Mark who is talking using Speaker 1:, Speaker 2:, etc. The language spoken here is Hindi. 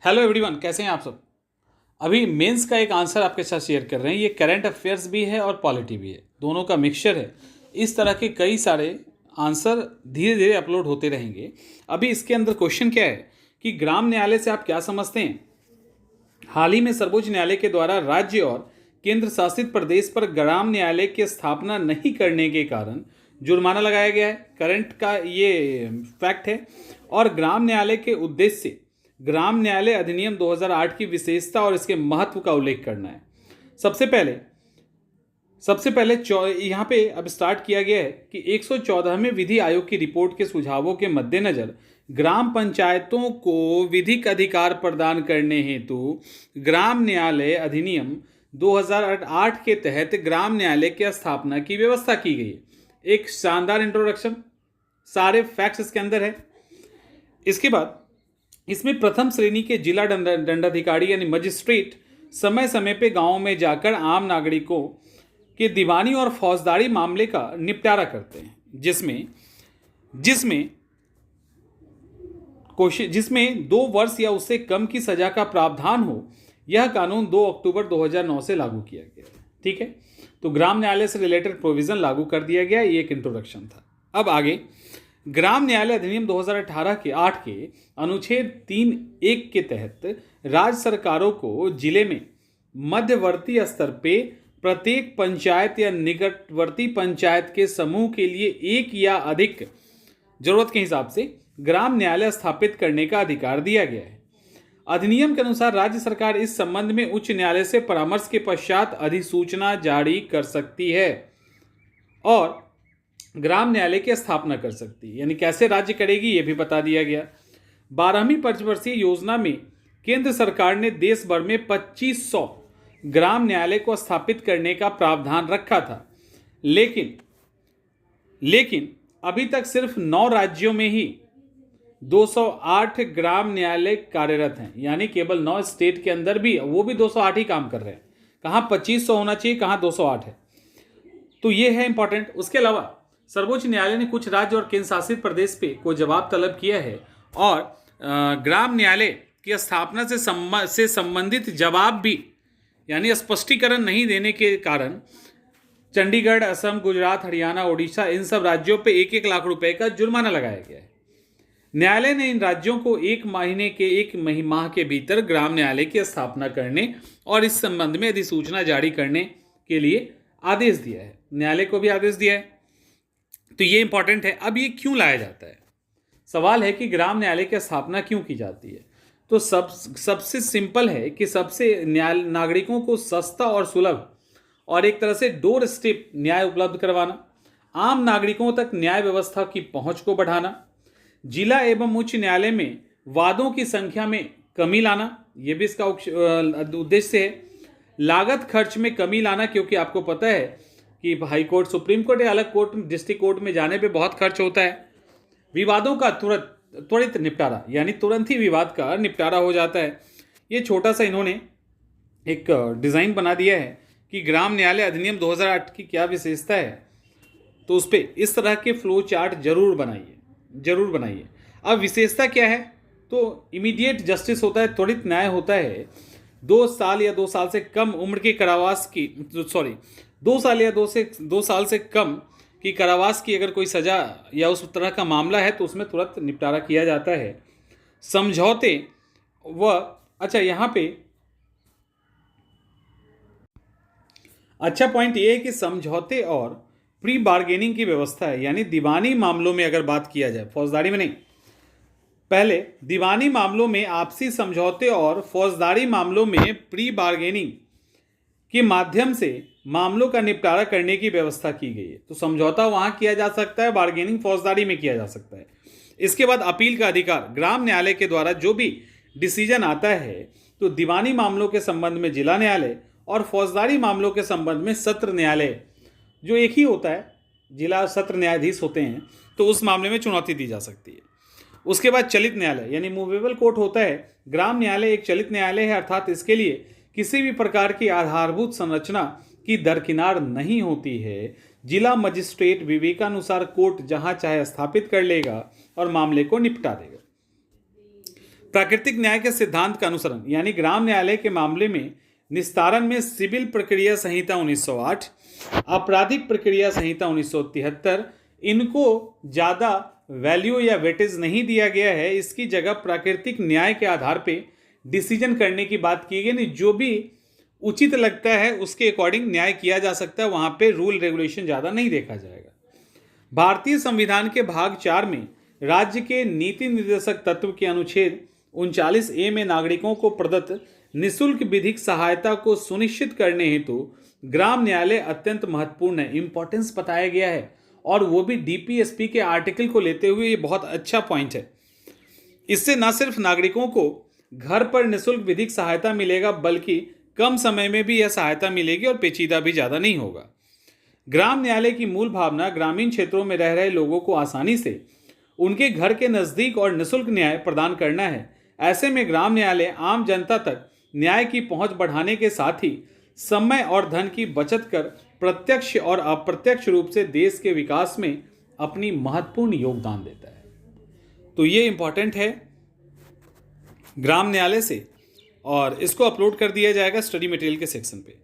Speaker 1: हेलो एवरीवन, कैसे हैं आप सब। अभी मेंस का एक आंसर आपके साथ शेयर कर रहे हैं। ये करंट अफेयर्स भी है और पॉलिटी भी है, दोनों का मिक्सचर है। इस तरह के कई सारे आंसर धीरे धीरे अपलोड होते रहेंगे। अभी इसके अंदर क्वेश्चन क्या है कि ग्राम न्यायालय से आप क्या समझते हैं। हाल ही में सर्वोच्च न्यायालय के द्वारा राज्य और केंद्र शासित प्रदेश पर ग्राम न्यायालय की स्थापना नहीं करने के कारण जुर्माना लगाया गया है। करंट का ये फैक्ट है। और ग्राम न्यायालय के उद्देश्य से ग्राम न्यायालय अधिनियम 2008 की विशेषता और इसके महत्व का उल्लेख करना है। सबसे पहले यहाँ पे अब स्टार्ट किया गया है कि 114वें विधि आयोग की रिपोर्ट के सुझावों के मद्देनजर ग्राम पंचायतों को विधिक अधिकार प्रदान करने हेतु ग्राम न्यायालय अधिनियम 2008 के तहत ग्राम न्यायालय की स्थापना की व्यवस्था की गई है। एक शानदार इंट्रोडक्शन, सारे फैक्ट्स इसके अंदर है। इसके बाद इसमें प्रथम श्रेणी के जिला दंडाधिकारी यानी मजिस्ट्रेट समय समय पे गांवों में जाकर आम नागरिकों के दीवानी और फौजदारी मामले का निपटारा करते हैं, जिसमें 2 वर्ष या उससे कम की सजा का प्रावधान हो। यह कानून 2 अक्टूबर 2009 से लागू किया गया है। ठीक है, तो ग्राम न्यायालय से रिलेटेड प्रोविजन लागू कर दिया गया। ये एक इंट्रोडक्शन था। अब आगे ग्राम न्यायालय अधिनियम 2018 के 8 के अनुच्छेद 3(1) के तहत राज्य सरकारों को जिले में मध्यवर्ती स्तर पे प्रत्येक पंचायत या निकटवर्ती पंचायत के समूह के लिए एक या अधिक जरूरत के हिसाब से ग्राम न्यायालय स्थापित करने का अधिकार दिया गया है। अधिनियम के अनुसार राज्य सरकार इस संबंध में उच्च न्यायालय से परामर्श के पश्चात अधिसूचना जारी कर सकती है और ग्राम न्यायालय की स्थापना कर सकती है। यानी कैसे राज्य करेगी ये भी बता दिया गया। 12वीं पंचवर्षीय योजना में केंद्र सरकार ने देश भर में 2500 ग्राम न्यायालय को स्थापित करने का प्रावधान रखा था, लेकिन अभी तक सिर्फ 9 राज्यों में ही 208 ग्राम न्यायालय कार्यरत हैं। यानी केवल 9 स्टेट के अंदर भी वो भी 208 ही काम कर रहे हैं। कहाँ 2500 होना चाहिए, कहाँ 208 है। तो ये है इंपॉर्टेंट। उसके अलावा सर्वोच्च न्यायालय ने कुछ राज्य और केंद्र शासित प्रदेश पे को जवाब तलब किया है और ग्राम न्यायालय की स्थापना से संबंधित जवाब भी यानी स्पष्टीकरण नहीं देने के कारण चंडीगढ़, असम, गुजरात, हरियाणा, ओडिशा इन सब राज्यों पे 1-1 लाख रुपए का जुर्माना लगाया गया है। न्यायालय ने इन राज्यों को 1 माह के भीतर ग्राम न्यायालय की स्थापना करने और इस संबंध में अधिसूचना जारी करने के लिए आदेश दिया है। न्यायालय को भी आदेश दिया है। तो ये इंपॉर्टेंट है। अब ये क्यों लाया जाता है, सवाल है कि ग्राम न्यायालय की स्थापना क्यों की जाती है। तो सबसे सिंपल है कि सबसे नागरिकों को सस्ता और सुलभ और एक तरह से डोर स्टेप न्याय उपलब्ध करवाना, आम नागरिकों तक न्याय व्यवस्था की पहुंच को बढ़ाना, जिला एवं उच्च न्यायालय में वादों की संख्या में कमी लाना, यह भी इसका उद्देश्य है। लागत खर्च में कमी लाना, क्योंकि आपको पता है कि हाई कोर्ट, सुप्रीम कोर्ट या अलग कोर्ट, डिस्ट्रिक्ट कोर्ट में जाने पे बहुत खर्च होता है। विवादों का त्वरित निपटारा, यानी तुरंत ही विवाद का निपटारा हो जाता है। ये छोटा सा इन्होंने एक डिज़ाइन बना दिया है कि ग्राम न्यायालय अधिनियम 2008 की क्या विशेषता है, तो उस पर इस तरह के फ्लो चार्ट जरूर बनाइए। अब विशेषता क्या है, तो इमीडिएट जस्टिस होता है, त्वरित न्याय होता है। 2 साल या 2 साल से कम उम्र के कारावास की 2 साल या 2 साल से कम की कारावास की अगर कोई सजा या उस तरह का मामला है तो उसमें तुरंत निपटारा किया जाता है। समझौते यहाँ पे अच्छा पॉइंट ये है कि समझौते और प्री बार्गेनिंग की व्यवस्था है। यानी दीवानी मामलों में अगर बात किया जाए, फौजदारी में नहीं, पहले दीवानी मामलों में आपसी समझौते और फौजदारी मामलों में प्री बार्गेनिंग के माध्यम से मामलों का निपटारा करने की व्यवस्था की गई है। तो समझौता वहां किया जा सकता है, बार्गेनिंग फौजदारी में किया जा सकता है। इसके बाद अपील का अधिकार, ग्राम न्यायालय के द्वारा जो भी डिसीजन आता है तो दीवानी मामलों के संबंध में जिला न्यायालय और फौजदारी मामलों के संबंध में सत्र न्यायालय, जो एक ही होता है, जिला सत्र न्यायाधीश होते हैं, तो उस मामले में चुनौती दी जा सकती है। उसके बाद चलित न्यायालय यानी मूवेबल कोर्ट होता है। ग्राम न्यायालय एक चलित न्यायालय है, अर्थात इसके लिए किसी भी प्रकार की आधारभूत संरचना की दरकिनार नहीं होती है। जिला मजिस्ट्रेट विवेकानुसार कोर्ट जहां चाहे स्थापित कर लेगा और मामले को निपटा देगा। प्राकृतिक न्याय के सिद्धांत का अनुसरण, यानी ग्राम न्यायालय के मामले में निस्तारण में सिविल प्रक्रिया संहिता 1908, आपराधिक प्रक्रिया संहिता 1973, इनको ज़्यादा वैल्यू या वेटेज नहीं दिया गया है। इसकी जगह प्राकृतिक न्याय के आधार पे डिसीजन करने की बात की गई। नहीं, जो भी उचित लगता है उसके अकॉर्डिंग न्याय किया जा सकता है, वहाँ पे रूल रेगुलेशन ज़्यादा नहीं देखा जाएगा। भारतीय संविधान के भाग 4 में राज्य के नीति निर्देशक तत्व के अनुच्छेद 39A में नागरिकों को प्रदत्त निःशुल्क विधिक सहायता को सुनिश्चित करने हेतु ग्राम न्यायालय अत्यंत महत्वपूर्ण है, इंपॉर्टेंस बताया गया है। और वो भी डीपीएसपी के आर्टिकल को लेते हुए, ये बहुत अच्छा पॉइंट है। इससे न सिर्फ नागरिकों को घर पर निःशुल्क विधिक सहायता मिलेगा, बल्कि कम समय में भी यह सहायता मिलेगी और पेचीदा भी ज़्यादा नहीं होगा। ग्राम न्यायालय की मूल भावना ग्रामीण क्षेत्रों में रह रहे लोगों को आसानी से उनके घर के नज़दीक और निःशुल्क न्याय प्रदान करना है। ऐसे में ग्राम न्यायालय आम जनता तक न्याय की पहुंच बढ़ाने के साथ ही समय और धन की बचत कर प्रत्यक्ष और अप्रत्यक्ष रूप से देश के विकास में अपनी महत्वपूर्ण योगदान देता है। तो ये इंपॉर्टेंट है ग्राम न्यायालय से, और इसको अपलोड कर दिया जाएगा स्टडी मटेरियल के सेक्शन पे।